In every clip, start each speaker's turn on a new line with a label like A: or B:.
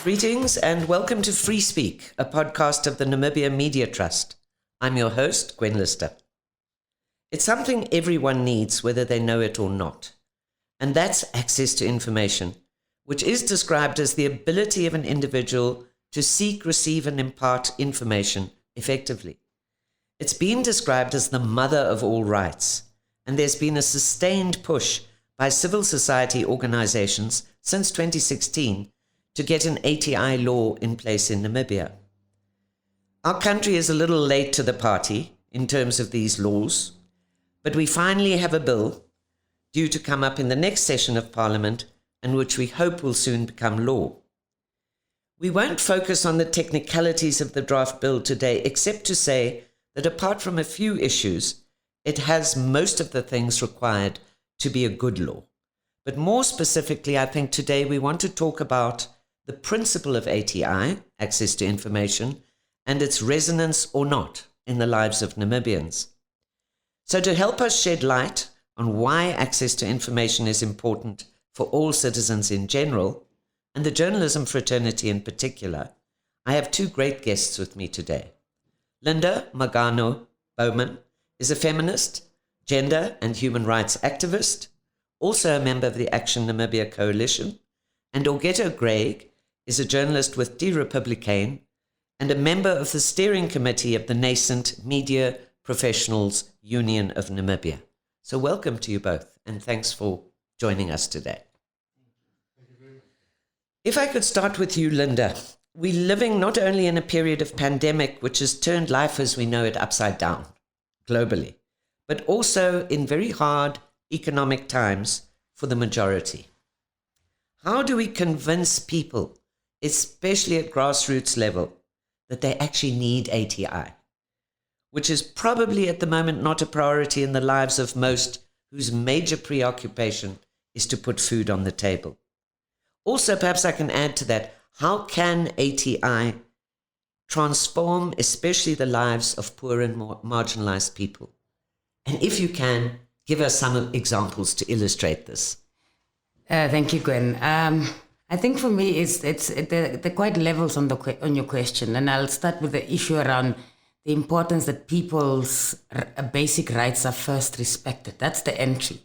A: Greetings and welcome to FreeSpeak, a podcast of the Namibia Media Trust. I'm your host, Gwen Lister. It's something everyone needs, whether they know it or not, and that's access to information, which is described as the ability of an individual to seek, receive, and impart information effectively. It's been described as the mother of all rights, and there's been a sustained push by civil society organizations since 2016 to get an ATI law in place in Namibia. Our country is a little late to the party in terms of these laws, but we finally have a bill due to come up in the next session of Parliament and which we hope will soon become law. We won't focus on the technicalities of the draft bill today, except to say that apart from a few issues, it has most of the things required to be a good law. But more specifically, I think today we want to talk about the principle of ATI, access to information, and its resonance or not in the lives of Namibians. So to help us shed light on why access to information is important for all citizens in general, and the journalism fraternity in particular, I have two great guests with me today. Linda Magano Baumann is a feminist, gender and human rights activist, also a member of the Action Namibia Coalition, and Augetto Graig is a journalist with Die Republikein and a member of the steering committee of the nascent Media Professionals Union of Namibia. So welcome to you both, and thanks for joining us today. If I could start with you, Linda. We're living not only in a period of pandemic, which has turned life as we know it upside down globally, but also in very hard economic times for the majority. How do we convince people, especially at grassroots level, that they actually need ATI, which is probably at the moment not a priority in the lives of most whose major preoccupation is to put food on the table? Also, perhaps I can add to that, how can ATI transform especially the lives of poor and more marginalized people? And if you can, give us some examples to illustrate this.
B: Thank you, Gwen. I think for me, the quite levels on your question, and I'll start with the issue around the importance that people's basic rights are first respected. That's the entry,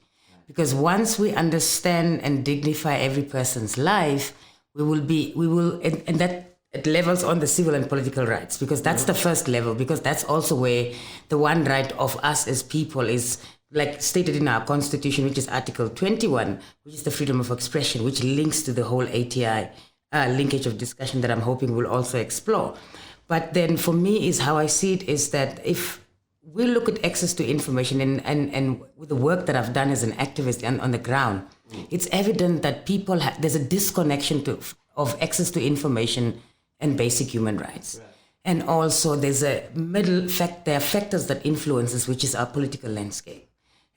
B: because once we understand and dignify every person's life, and that it levels on the civil and political rights, because that's the first level, because that's also where the one right of us as people is, like stated in our constitution, which is Article 21, which is the freedom of expression, which links to the whole ATI linkage of discussion that I'm hoping we'll also explore. But then for me is how I see it is that if we look at access to information and with the work that I've done as an activist on the ground, it's evident that people there's a disconnection of access to information and basic human rights. Right. And also there's there are factors that influence us, which is our political landscape.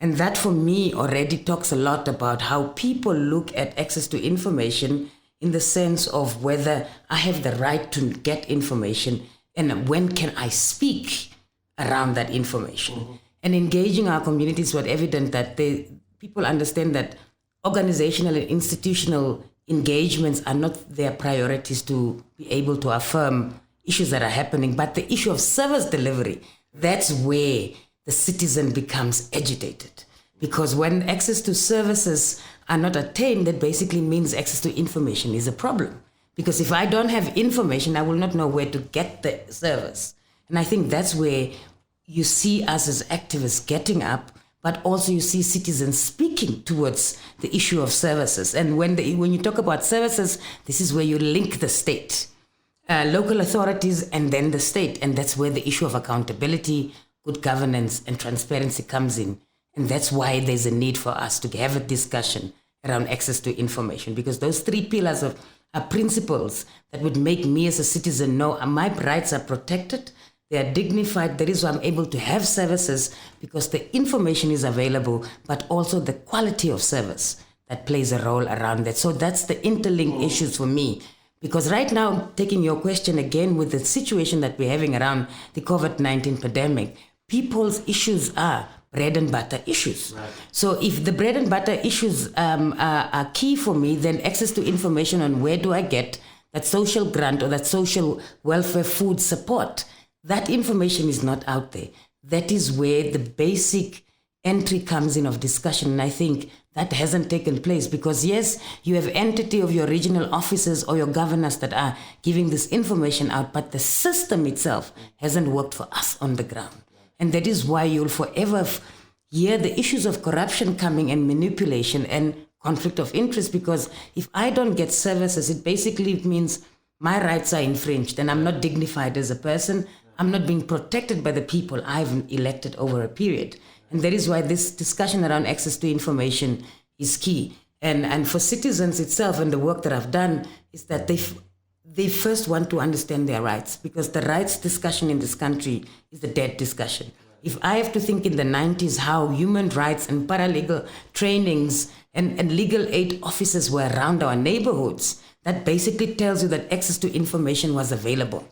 B: And that for me already talks a lot about how people look at access to information in the sense of whether I have the right to get information and when can I speak around that information. Mm-hmm. And engaging our communities was evident that people understand that organizational and institutional engagements are not their priorities to be able to affirm issues that are happening, but the issue of service delivery, that's where the citizen becomes agitated. Because when access to services are not attained, that basically means access to information is a problem. Because if I don't have information, I will not know where to get the service. And I think that's where you see us as activists getting up, but also you see citizens speaking towards the issue of services. And when you talk about services, this is where you link the state, local authorities, and then the state. And that's where the issue of accountability, good governance, and transparency comes in. And that's why there's a need for us to have a discussion around access to information, because those three pillars are principles that would make me as a citizen know my rights are protected, they are dignified. That is why I'm able to have services, because the information is available, but also the quality of service that plays a role around that. So that's the interlinked issues for me. Because right now, taking your question again, with the situation that we're having around the COVID-19 pandemic, people's issues are bread and butter issues. Right. So if the bread and butter issues are key for me, then access to information on where do I get that social grant or that social welfare food support, that information is not out there. That is where the basic entry comes in of discussion. And I think that hasn't taken place because, yes, you have entity of your regional officers or your governors that are giving this information out, but the system itself hasn't worked for us on the ground. And that is why you'll forever hear the issues of corruption coming and manipulation and conflict of interest, because if I don't get services, it basically means my rights are infringed and I'm not dignified as a person. I'm not being protected by the people I've elected over a period. And that is why this discussion around access to information is key. And for citizens itself, and the work that I've done, is that they first want to understand their rights, because the rights discussion in this country is the dead discussion. If I have to think in the 90s how human rights and paralegal trainings and legal aid officers were around our neighborhoods, that basically tells you that access to information was available.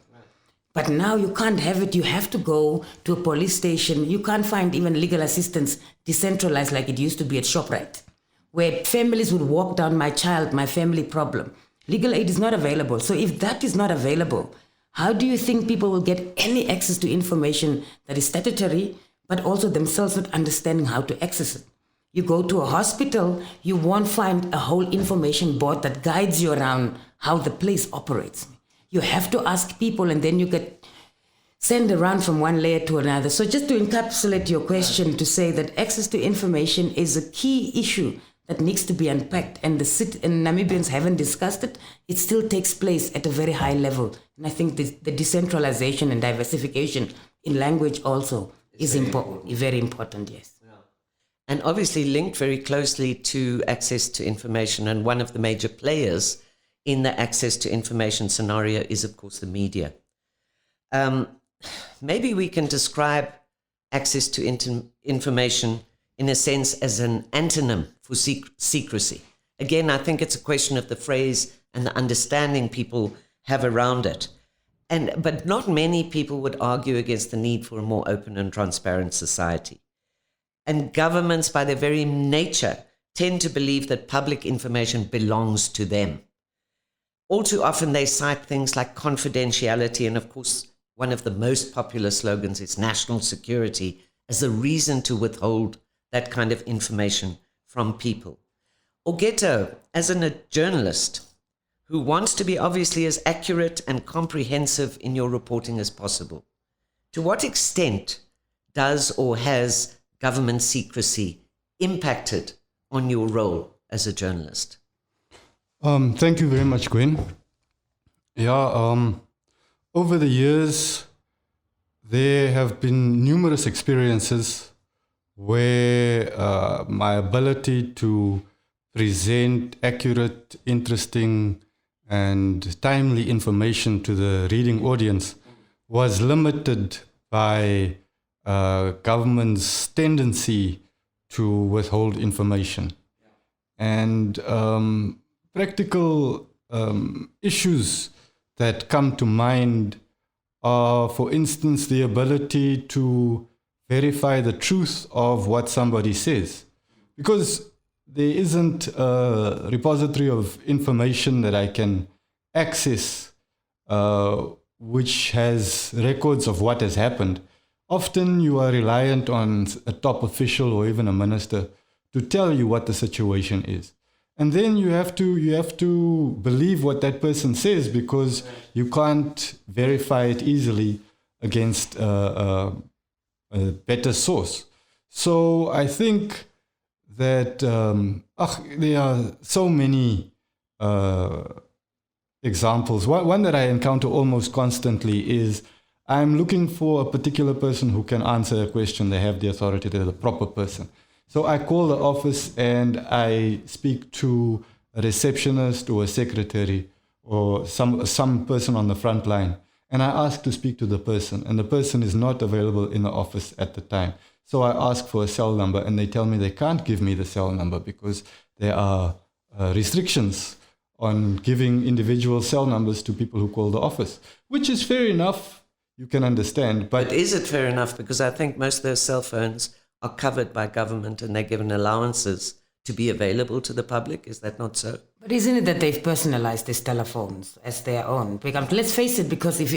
B: But now you can't have it. You have to go to a police station. You can't find even legal assistance decentralized like it used to be at ShopRite, where families would walk down my child, my family problem. Legal aid is not available. So if that is not available, how do you think people will get any access to information that is statutory, but also themselves not understanding how to access it? You go to a hospital, you won't find a whole information board that guides you around how the place operates. You have to ask people, and then you get sent around from one layer to another. So just to encapsulate your question, to say that access to information is a key issue that needs to be unpacked, and Namibians haven't discussed it. It still takes place at a very high level. And I think the decentralization and diversification in language also is very important, yes.
A: And obviously linked very closely to access to information, and one of the major players in the access to information scenario is, of course, the media. Maybe we can describe access to information in a sense as an antonym for secrecy. Again, I think it's a question of the phrase and the understanding people have around it. But not many people would argue against the need for a more open and transparent society. And governments, by their very nature, tend to believe that public information belongs to them. All too often they cite things like confidentiality, and of course, one of the most popular slogans is national security, as a reason to withhold that kind of information from people. Augetto, as a journalist who wants to be obviously as accurate and comprehensive in your reporting as possible, to what extent does or has government secrecy impacted on your role as a journalist?
C: Thank you very much, Gwen. Over the years, there have been numerous experiences where my ability to present accurate, interesting, and timely information to the reading audience was limited by government's tendency to withhold information. And practical issues that come to mind are, for instance, the ability to verify the truth of what somebody says. Because there isn't a repository of information that I can access which has records of what has happened. Often you are reliant on a top official or even a minister to tell you what the situation is. And then you have to believe what that person says, because you can't verify it easily against a better source. So I think that there are so many examples. One that I encounter almost constantly is I'm looking for a particular person who can answer a question. They have the authority, they're the proper person. So I call the office and I speak to a receptionist or a secretary or some person on the front line. And I ask to speak to the person, and the person is not available in the office at the time. So I ask for a cell number, and they tell me they can't give me the cell number because there are restrictions on giving individual cell numbers to people who call the office, which is fair enough. You can understand. But
A: is it fair enough? Because I think most of those cell phones are covered by government and they're given allowances to be available to the public. Is that not so?
B: But isn't it that they've personalized these telephones as their own? Because let's face it, because if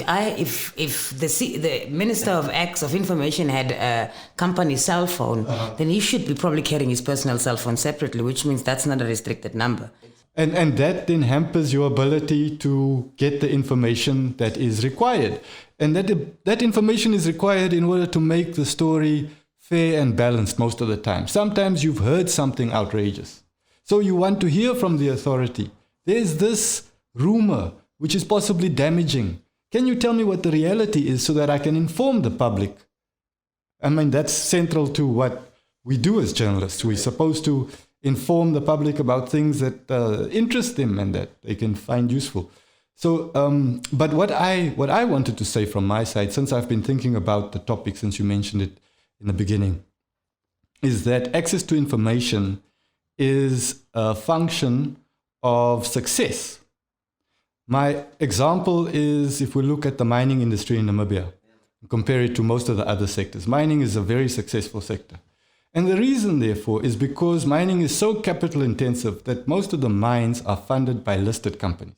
B: the Minister of X of Information had a company cell phone, then he should be probably carrying his personal cell phone separately, which means that's not a restricted number.
C: And that then hampers your ability to get the information that is required. And that information is required in order to make the story fair and balanced most of the time. Sometimes you've heard something outrageous. So you want to hear from the authority. There's this rumor which is possibly damaging. Can you tell me what the reality is so that I can inform the public? I mean, that's central to what we do as journalists. We're supposed to inform the public about things that interest them and that they can find useful. So, but what I wanted to say from my side, since I've been thinking about the topic since you mentioned it in the beginning, is that access to information is a function of success. My example is if we look at the mining industry in Namibia and compare it to most of the other sectors. Mining is a very successful sector. And the reason, therefore, is because mining is so capital intensive that most of the mines are funded by listed companies.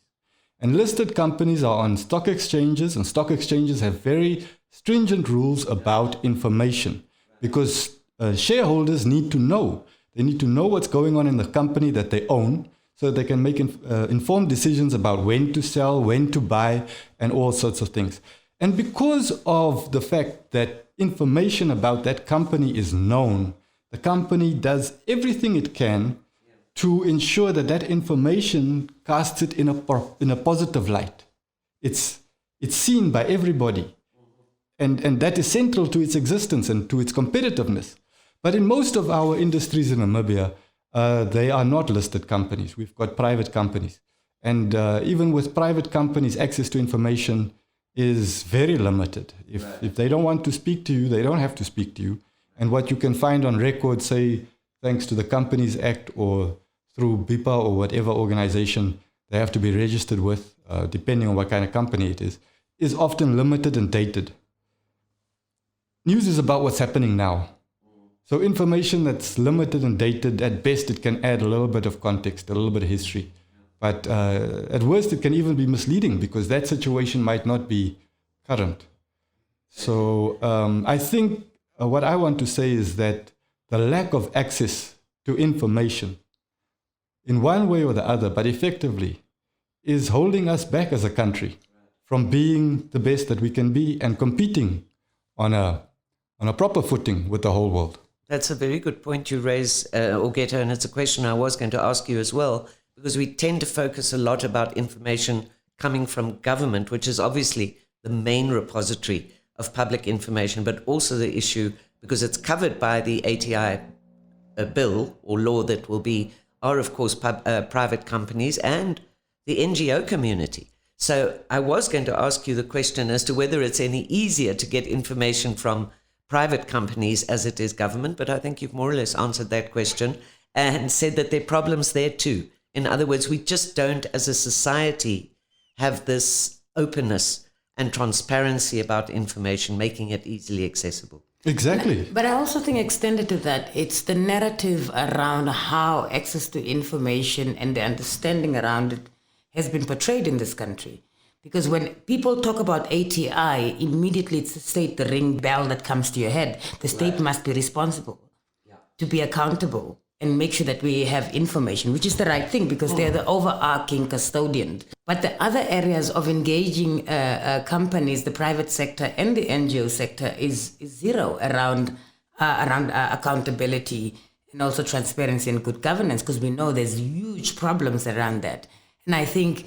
C: And listed companies are on stock exchanges, and stock exchanges have very stringent rules about information because shareholders need to know. They need to know what's going on in the company that they own so that they can make informed decisions about when to sell, when to buy, and all sorts of things. And because of the fact that information about that company is known, the company does everything it can to ensure that that information casts it in a positive light. It's seen by everybody. And that is central to its existence and to its competitiveness. But in most of our industries in Namibia, they are not listed companies. We've got private companies. And even with private companies, access to information is very limited. If they don't want to speak to you, they don't have to speak to you. And what you can find on record, say, thanks to the Companies Act or through BIPA or whatever organization they have to be registered with, depending on what kind of company it is often limited and dated. News is about what's happening now. So information that's limited and dated, at best it can add a little bit of context, a little bit of history. But at worst it can even be misleading because that situation might not be current. So I think what I want to say is that the lack of access to information in one way or the other, but effectively, is holding us back as a country from being the best that we can be and competing on a proper footing with the whole world.
A: That's a very good point you raise, Augetto, and it's a question I was going to ask you as well, because we tend to focus a lot about information coming from government, which is obviously the main repository of public information, but also the issue, because it's covered by the ATI bill or law that will be, are of course private companies and the NGO community. So I was going to ask you the question as to whether it's any easier to get information from private companies as it is government, but I think you've more or less answered that question and said that there are problems there too. In other words, we just don't, as a society, have this openness and transparency about information, making it easily accessible.
C: Exactly.
B: But I also think extended to that, it's the narrative around how access to information and the understanding around it has been portrayed in this country. Because when people talk about ATI, immediately it's the state, the ring bell that comes to your head. The state must be responsible to be accountable and make sure that we have information, which is the right thing because they're the overarching custodian. But the other areas of engaging companies, the private sector and the NGO sector is zero around accountability and also transparency and good governance, because we know there's huge problems around that. And I think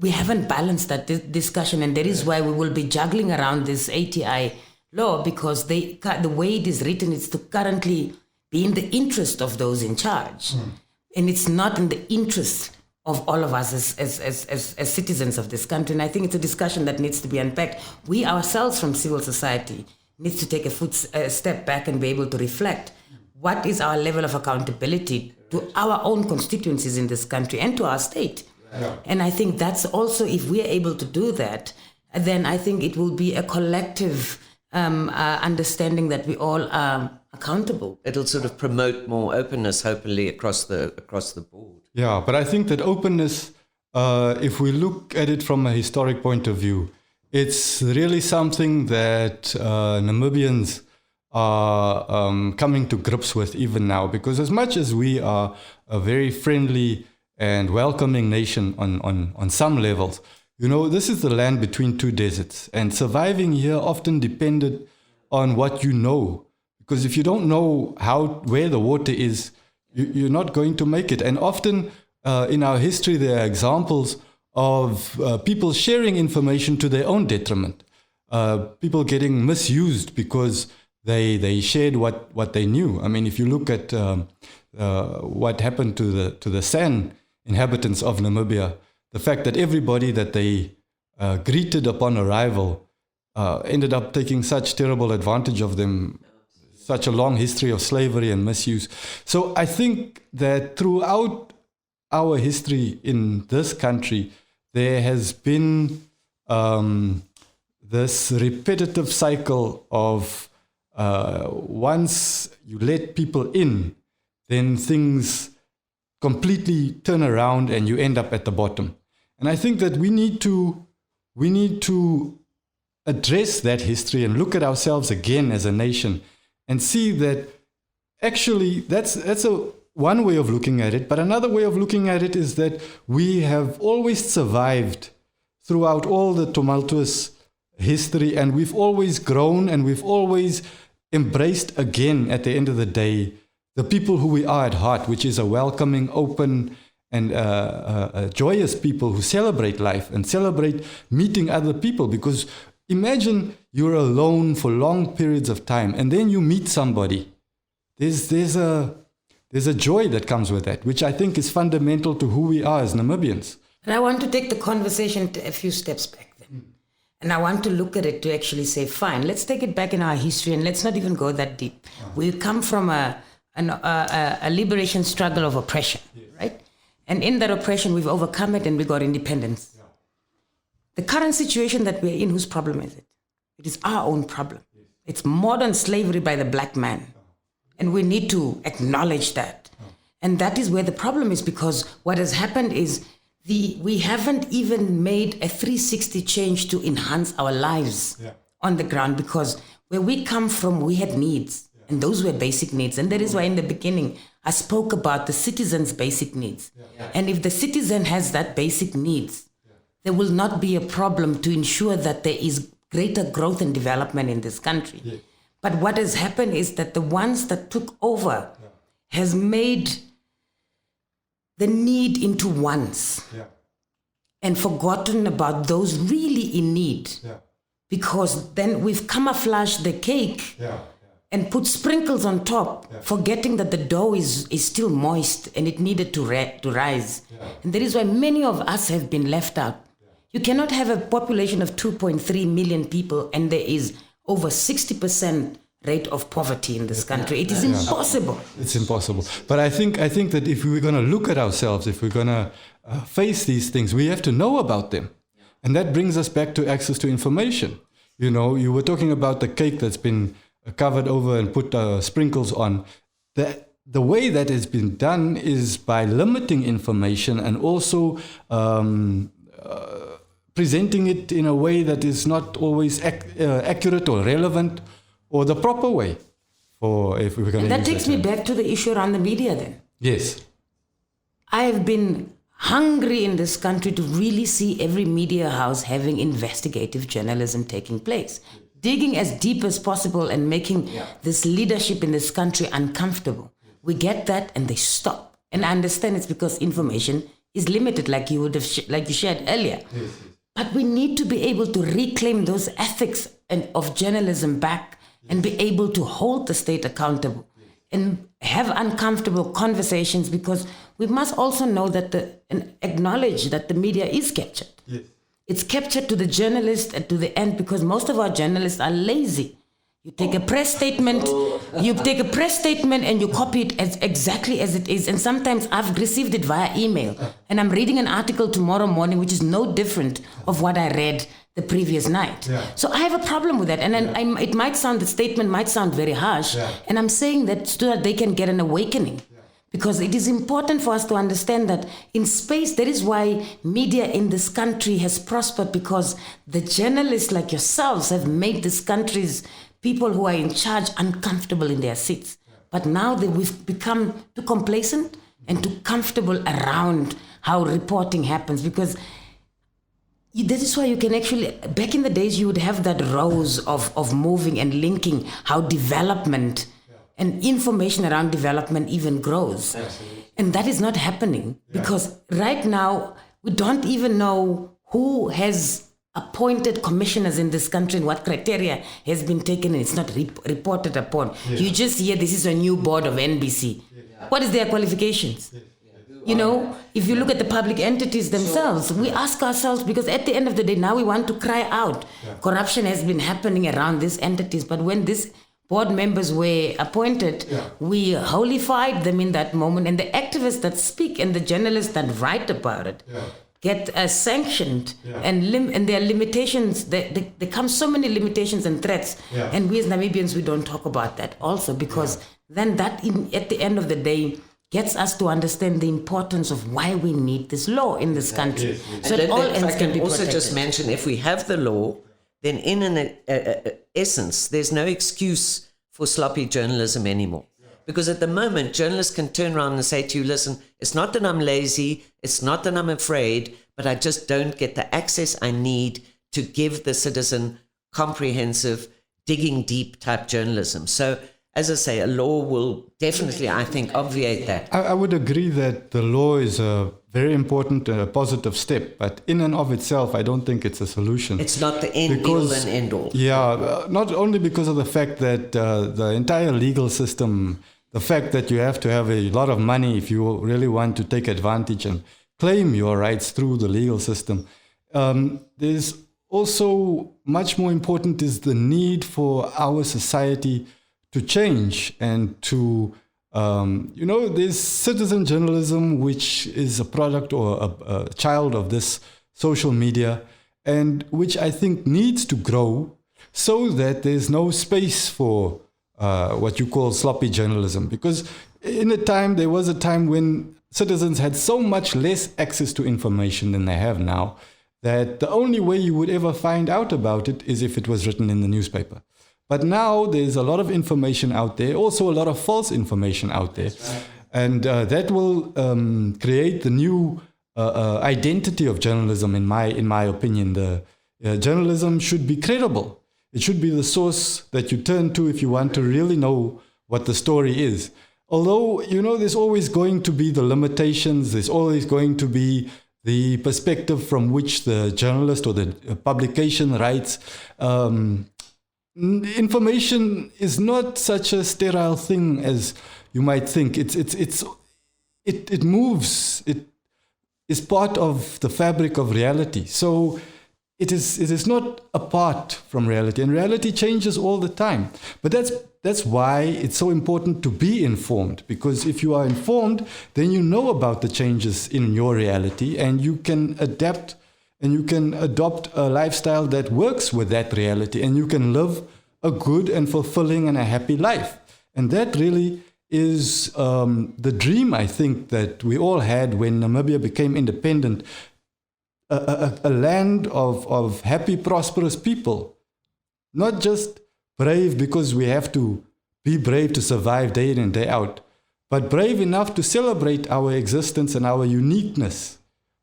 B: we haven't balanced that discussion, and that is why we will be juggling around this ATI law, because the way it is written is to currently be in the interest of those in charge. And it's not in the interest of all of us as citizens of this country. And I think it's a discussion that needs to be unpacked. We ourselves from civil society needs to take a step back and be able to reflect what is our level of accountability to our own constituencies in this country and to our state. And I think that's also, if we're able to do that, then I think it will be a collective understanding that we all are accountable.
A: It'll sort of promote more openness, hopefully, across the board.
C: Yeah, but I think that openness, if we look at it from a historic point of view, it's really something that Namibians are coming to grips with even now, because as much as we are a very friendly and welcoming nation on some levels, this is the land between two deserts, and surviving here often depended on what you know, because if you don't know where the water is, you're not going to make it. And often in our history there are examples of people sharing information to their own detriment, people getting misused because they shared what they knew. I mean, if you look at what happened to the San inhabitants of Namibia, the fact that everybody that they greeted upon arrival ended up taking such terrible advantage of them, such a long history of slavery and misuse. So I think that throughout our history in this country, there has been this repetitive cycle of once you let people in, then things completely turn around and you end up at the bottom. And I think that we need to address that history and look at ourselves again as a nation and see that actually that's one way of looking at it. But another way of looking at it is that we have always survived throughout all the tumultuous history, and we've always grown, and we've always embraced again, at the end of the day, the people who we are at heart, which is a welcoming, open, and a joyous people who celebrate life and celebrate meeting other people. Because imagine you're alone for long periods of time, and then you meet somebody. There's a joy that comes with that, which I think is fundamental to who we are as Namibians.
B: And I want to take the conversation a few steps back then. And I want to look at it to actually say, fine, let's take it back in our history and let's not even go that deep. We come from a liberation struggle of oppression, right? And in that oppression, we've overcome it and we got independence. Yeah. The current situation that we're in, whose problem is it? It is our own problem. Yes. It's modern slavery by the black man. And we need to acknowledge that. And that is where the problem is, because what has happened is we haven't even made a 360 change to enhance our lives on the ground, because where we come from, we had needs, and those were basic needs. And that is why in the beginning, I spoke about the citizen's basic needs. And if the citizen has that basic needs, there will not be a problem to ensure that there is greater growth and development in this country. But what has happened is that the ones that took over has made the need into wants and forgotten about those really in need. Because then we've camouflaged the cake and put sprinkles on top, forgetting that the dough is still moist and it needed to rise. And that is why many of us have been left out. You cannot have a population of 2.3 million people and there is over 60% rate of poverty in this country. It is impossible.
C: It's impossible. But I think that if we're going to look at ourselves, if we're going to face these things, we have to know about them. And that brings us back to access to information. You know, you were talking about the cake that's been covered over and put sprinkles on. The way that has been done is by limiting information and also presenting it in a way that is not always accurate or relevant or the proper way. If we're going to
B: that takes me back to the issue around the media then.
C: Yes.
B: I have been hungry in this country to really see every media house having investigative journalism taking place, digging as deep as possible and making this leadership in this country uncomfortable. We get that and they stop. And I understand it's because information is limited, like you would have like you shared earlier. Yes. But we need to be able to reclaim those ethics of journalism back and be able to hold the state accountable and have uncomfortable conversations, because we must also know that and acknowledge that the media is captured. Yes. It's captured to the journalist and to the end, because most of our journalists are lazy. You take a press statement, and you copy it exactly as it is. And sometimes I've received it via email and I'm reading an article tomorrow morning which is no different of what I read the previous night.
C: Yeah.
B: So I have a problem with that. And then the statement might sound very harsh.
C: Yeah.
B: And I'm saying that so that they can get an awakening. Yeah. Because it is important for us to understand that in space, that is why media in this country has prospered, because the journalists like yourselves have made this country's people who are in charge uncomfortable in their seats. Yeah. But now that we've become too complacent and too comfortable around how reporting happens, because that is why you can actually, back in the days, you would have that rows of moving and linking how development and information around development even grows.
A: Absolutely.
B: And that is not happening because right now we don't even know who has appointed commissioners in this country and what criteria has been taken, and it's not reported upon. Yeah. You just hear this is a new board of NBC. Yeah. What is their qualifications? Yeah. You know, if you look at the public entities themselves, we ask ourselves, because at the end of the day, now we want to cry out. Yeah. Corruption has been happening around these entities, but when these board members were appointed, we holified them in that moment, and the activists that speak and the journalists that write about it get sanctioned, and there are limitations. There come so many limitations and threats, and we as Namibians, we don't talk about that also, because then that at the end of the day gets us to understand the importance of why we need this law in this country.
A: Yes, yes. So that all ends can be protected. Also just mention, if we have the law, then in an essence, there's no excuse for sloppy journalism anymore. Because at the moment, journalists can turn around and say to you, listen, it's not that I'm lazy, it's not that I'm afraid, but I just don't get the access I need to give the citizen comprehensive, digging deep type journalism. So, as I say, a law will definitely, I think, obviate that.
C: I would agree that the law is a very important positive step, but in and of itself, I don't think it's a solution.
A: It's not the end all and end all.
C: Yeah, not only because of the fact that the entire legal system, the fact that you have to have a lot of money if you really want to take advantage and claim your rights through the legal system. There's also much more important is the need for our society to change and to, there's citizen journalism, which is a product or a child of this social media, and which I think needs to grow so that there's no space for what you call sloppy journalism. Because there was a time when citizens had so much less access to information than they have now, that the only way you would ever find out about it is if it was written in the newspaper. But now there's a lot of information out there, also a lot of false information out there. Right. And that will create the new identity of journalism, in my opinion. The journalism should be credible. It should be the source that you turn to if you want to really know what the story is. Although, there's always going to be the limitations, there's always going to be the perspective from which the journalist or the publication writes. Information is not such a sterile thing as you might think. It moves. It is part of the fabric of reality. So it is not apart from reality, and reality changes all the time. But that's why it's so important to be informed, because if you are informed, then you know about the changes in your reality, and you can adapt. And you can adopt a lifestyle that works with that reality, and you can live a good and fulfilling and a happy life. And that really is the dream, I think, that we all had when Namibia became independent. A land of happy, prosperous people. Not just brave because we have to be brave to survive day in and day out, but brave enough to celebrate our existence and our uniqueness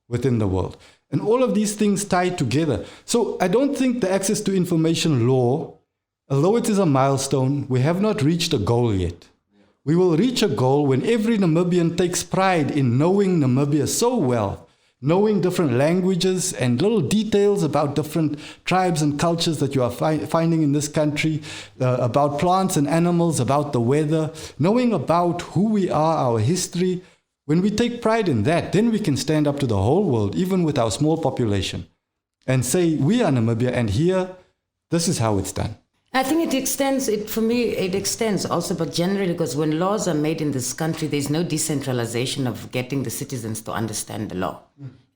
C: within the world. And all of these things tie together. So I don't think the access to information law, although it is a milestone, we have not reached a goal yet. We will reach a goal when every Namibian takes pride in knowing Namibia so well, knowing different languages and little details about different tribes and cultures that you are finding in this country, about plants and animals, about the weather, knowing about who we are, our history. When we take pride in that, then we can stand up to the whole world, even with our small population, and say, we are Namibia, and here, this is how it's done.
B: I think it extends also, but generally, because when laws are made in this country, there's no decentralization of getting the citizens to understand the law.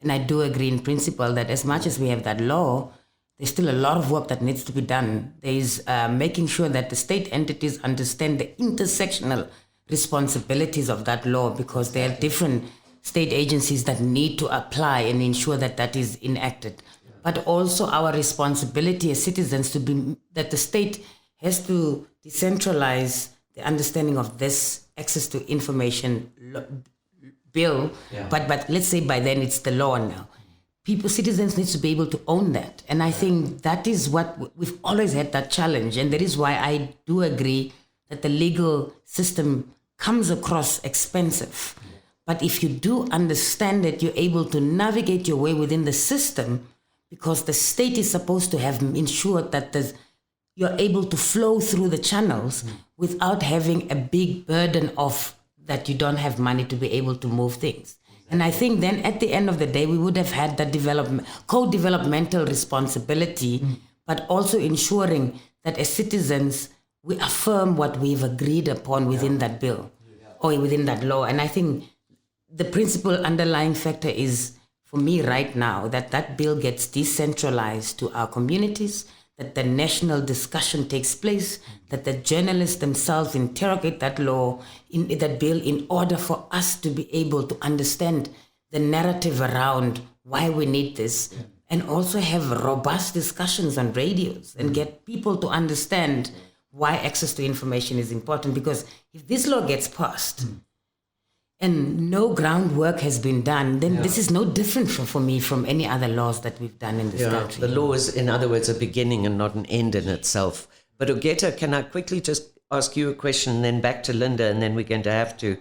B: And I do agree in principle that as much as we have that law, there's still a lot of work that needs to be done. There's making sure that the state entities understand the intersectional responsibilities of that law, because there are different state agencies that need to apply and ensure that that is enacted. But also our responsibility as citizens to be that the state has to decentralize the understanding of this access to information bill. But let's say by then it's the law now. Citizens need to be able to own that. And I think that is what we've always had, that challenge. And that is why I do agree that the legal system comes across expensive. But if you do understand it, you're able to navigate your way within the system, because the state is supposed to have ensured that you're able to flow through the channels without having a big burden of that you don't have money to be able to move things. And I think then at the end of the day, we would have had that co-developmental responsibility, but also ensuring that as citizens, we affirm what we've agreed upon within that bill or within that law. And I think the principal underlying factor is, for me right now, that bill gets decentralized to our communities, that the national discussion takes place, that the journalists themselves interrogate that law, that bill, in order for us to be able to understand the narrative around why we need this, and also have robust discussions on radios and get people to understand why access to information is important. Because if this law gets passed and no groundwork has been done, then this is no different for me from any other laws that we've done in this country.
A: The law is, in other words, a beginning and not an end in itself. But Augetto, can I quickly just ask you a question, and then back to Linda, and then we're going to have to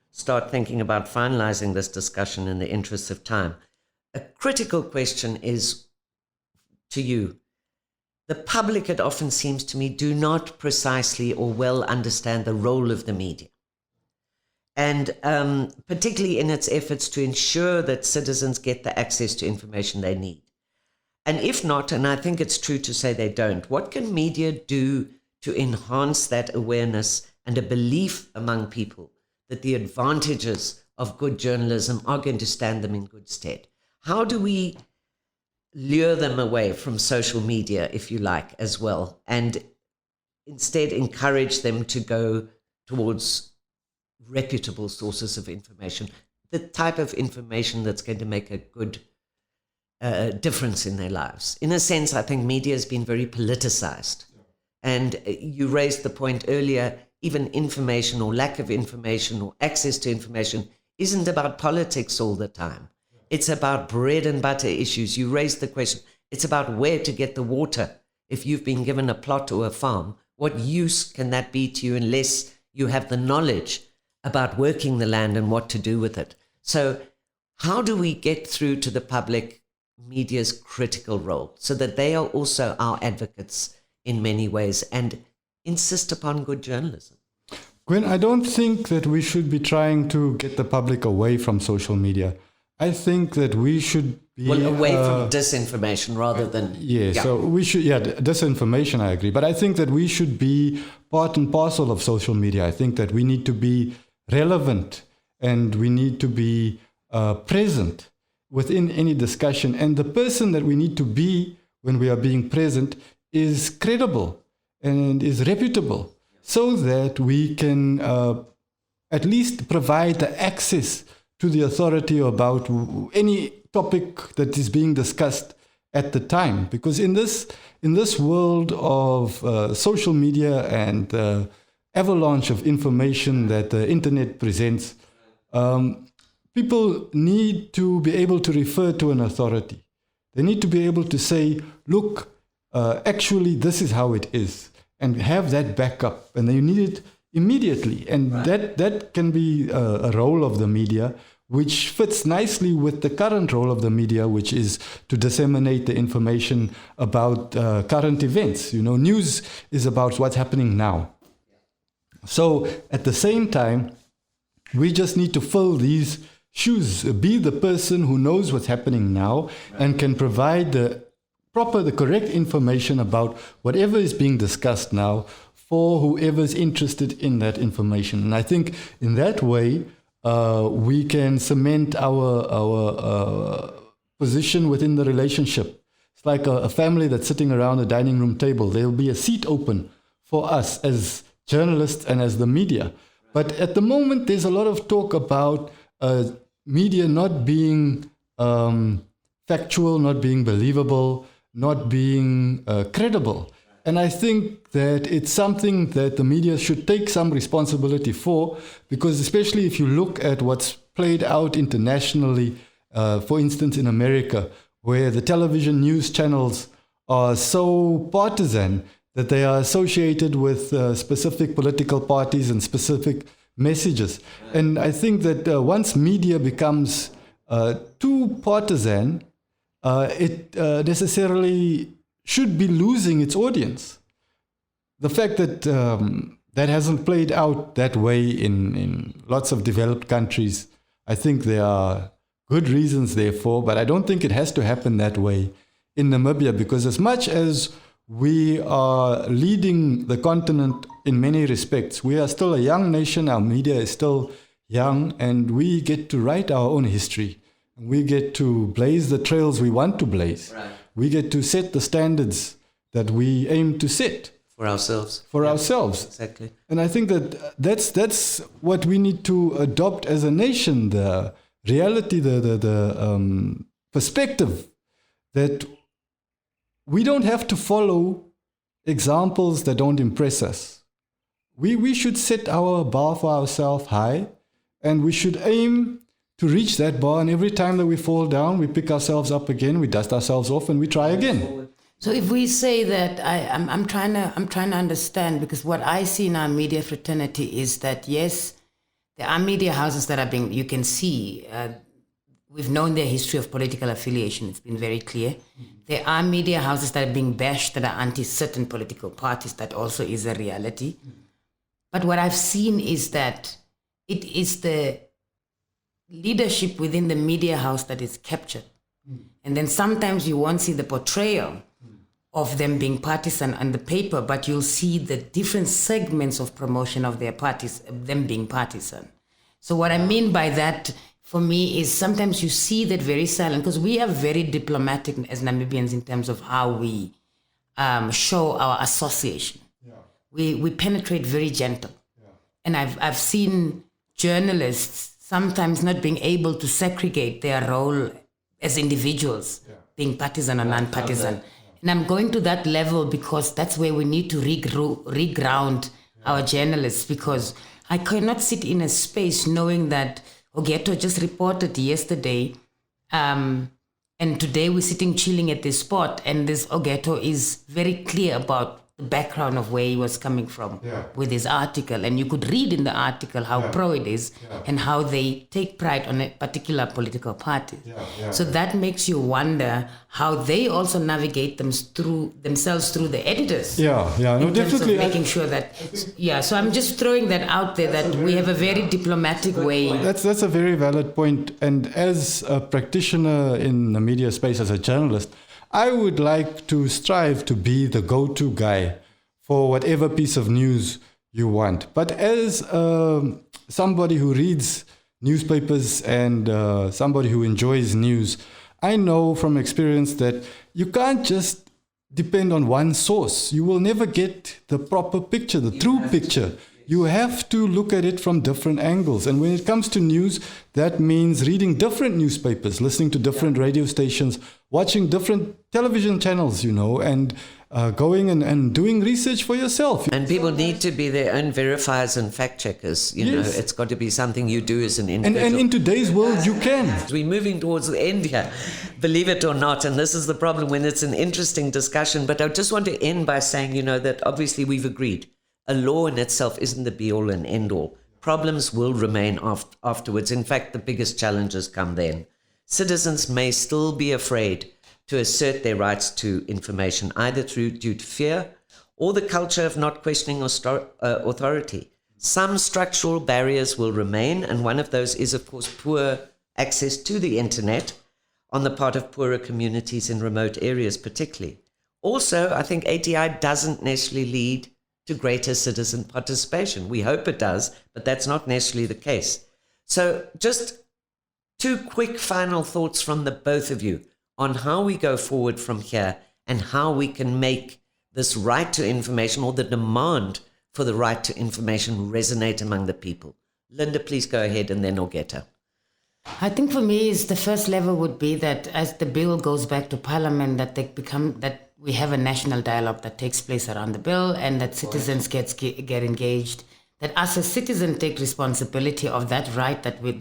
A: start thinking about finalizing this discussion in the interest of time. A critical question is to you. The public, it often seems to me, do not precisely or well understand the role of the media. And particularly in its efforts to ensure that citizens get the access to information they need. And if not, and I think it's true to say they don't, what can media do to enhance that awareness and a belief among people that the advantages of good journalism are going to stand them in good stead? How do we lure them away from social media, if you like, as well, and instead encourage them to go towards reputable sources of information, the type of information that's going to make a good difference in their lives? In a sense, I think media has been very politicized. And you raised the point earlier, even information or lack of information or access to information isn't about politics all the time. It's about bread and butter issues. You raised the question, it's about where to get the water. If you've been given a plot or a farm, what use can that be to you unless you have the knowledge about working the land and what to do with it? So how do we get through to the public media's critical role so that they are also our advocates in many ways and insist upon good journalism?
C: Gwen, I don't think that we should be trying to get the public away from social media. I think that we should be...
A: Well, away from disinformation rather than...
C: So we should... disinformation, I agree. But I think that we should be part and parcel of social media. I think that we need to be relevant and we need to be present within any discussion. And the person that we need to be when we are being present is credible and is reputable, so that we can at least provide the access to the authority about any topic that is being discussed at the time. Because in this world of social media and avalanche of information that the internet presents, people need to be able to refer to an authority. They need to be able to say, look, actually, this is how it is, and have that backup. And they need it immediately. And that can be a role of the media, which fits nicely with the current role of the media, which is to disseminate the information about current events. You know, news is about what's happening now. So at the same time, we just need to fill these shoes, be the person who knows what's happening now and can provide the correct information about whatever is being discussed now for whoever is interested in that information. And I think in that way, we can cement our position within the relationship It's like a family that's sitting around a dining room table. There'll be a seat open for us as journalists and as the media. But at the moment, there's a lot of talk about media not being factual, not being believable, not being credible. And I think that it's something that the media should take some responsibility for, because especially if you look at what's played out internationally, for instance, in America, where the television news channels are so partisan that they are associated with specific political parties and specific messages. And I think that once media becomes too partisan, it necessarily should be losing its audience. The fact that that hasn't played out that way in lots of developed countries, I think there are good reasons therefore, but I don't think it has to happen that way in Namibia, because as much as we are leading the continent in many respects, we are still a young nation, our media is still young, and we get to write our own history. We get to blaze the trails we want to blaze.
A: Right.
C: We get to set the standards that we aim to set.
A: For ourselves.
C: For ourselves.
A: Exactly.
C: And I think that that's what we need to adopt as a nation, the reality, the perspective that we don't have to follow examples that don't impress us. We should set our bar for ourselves high, and we should aim to reach that bar, and every time that we fall down, we pick ourselves up again, we dust ourselves off, and we try again.
B: So if we say that, I'm trying to understand, because what I see in our media fraternity is that, yes, there are media houses that are being, you can see, we've known their history of political affiliation, it's been very clear. There are media houses that are being bashed that are anti-certain political parties, that also is a reality. But what I've seen is that it is the leadership within the media house that is captured. And then sometimes you won't see the portrayal of them being partisan on the paper, but you'll see the different segments of promotion of their parties, them being partisan. So what I mean by that for me is sometimes you see that very silent, because we are very diplomatic as Namibians in terms of how we show our association. Yeah. We penetrate very gentle. Yeah. And I've seen journalists sometimes not being able to segregate their role as individuals, being partisan or non-partisan. And I'm going to that level because that's where we need to reground our journalists, because I cannot sit in a space knowing that Augetto just reported yesterday, and today we're sitting chilling at this spot, and this Augetto is very clear about the background of where he was coming from with his article. And you could read in the article how pro it is and how they take pride on a particular political party. So that makes you wonder how they also navigate themselves through the editors.
C: No, definitely.
B: Making sure that, so I'm just throwing that out there, that we have a very diplomatic way.
C: That's a very valid point. And as a practitioner in the media space, as a journalist, I would like to strive to be the go-to guy for whatever piece of news you want. But as somebody who reads newspapers and somebody who enjoys news, I know from experience that you can't just depend on one source. You will never get the proper picture, the true picture. You have to look at it from different angles. And when it comes to news, that means reading different newspapers, listening to different radio stations, watching different television channels, and going and doing research for yourself.
A: And people need to be their own verifiers and fact checkers. You know, it's got to be something you do as an individual.
C: And in today's world, you can.
A: We're moving towards the end here, believe it or not. And this is the problem when it's an interesting discussion. But I just want to end by saying, that obviously we've agreed. A law in itself isn't the be-all and end-all. Problems will remain afterwards. In fact, the biggest challenges come then. Citizens may still be afraid to assert their rights to information, either due to fear or the culture of not questioning authority. Some structural barriers will remain, and one of those is, of course, poor access to the internet on the part of poorer communities in remote areas particularly. Also, I think ATI doesn't necessarily lead to greater citizen participation. We hope it does, but that's not necessarily the case. So just two quick final thoughts from the both of you. on how we go forward from here and how we can make this right to information, or the demand for the right to information, resonate among the people. Linda, please go ahead, and then Augetto.
B: I think for me, is the first level would be that as the bill goes back to Parliament, that we have a national dialogue that takes place around the bill, and that citizens get engaged. That us as citizens take responsibility of that right that we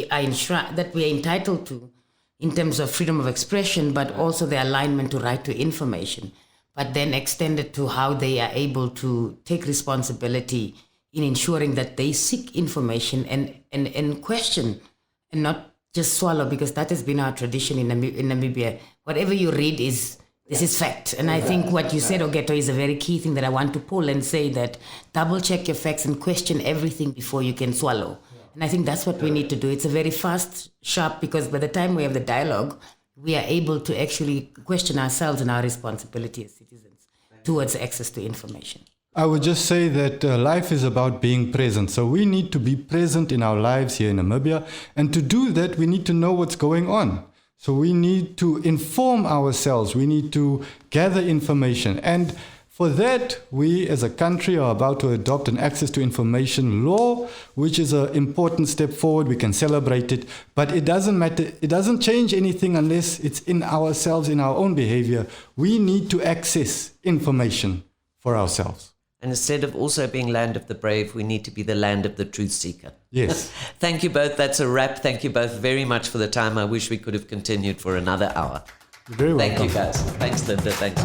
B: are entitled to, in terms of freedom of expression, but also the alignment to right to information. But then extended to how they are able to take responsibility in ensuring that they seek information and question, and not just swallow, because that has been our tradition in Namibia. Whatever you read this is fact. And I think what you said, Augetto, is a very key thing that I want to pull and say, that double check your facts and question everything before you can swallow. And I think that's what we need to do. It's a very fast, sharp, because by the time we have the dialogue, we are able to actually question ourselves and our responsibility as citizens towards access to information.
C: I would just say that life is about being present. So we need to be present in our lives here in Namibia. And to do that, we need to know what's going on. So we need to inform ourselves. We need to gather information. And for that, we as a country are about to adopt an access to information law, which is an important step forward. We can celebrate it, but it doesn't matter. It doesn't change anything unless it's in ourselves, in our own behavior. We need to access information for ourselves.
A: And instead of also being land of the brave, we need to be the land of the truth seeker.
C: Yes.
A: Thank you both. That's a wrap. Thank you both very much for the time. I wish we could have continued for another hour.
C: You're very welcome.
A: Thank you, guys. Thanks, Linda. Thanks.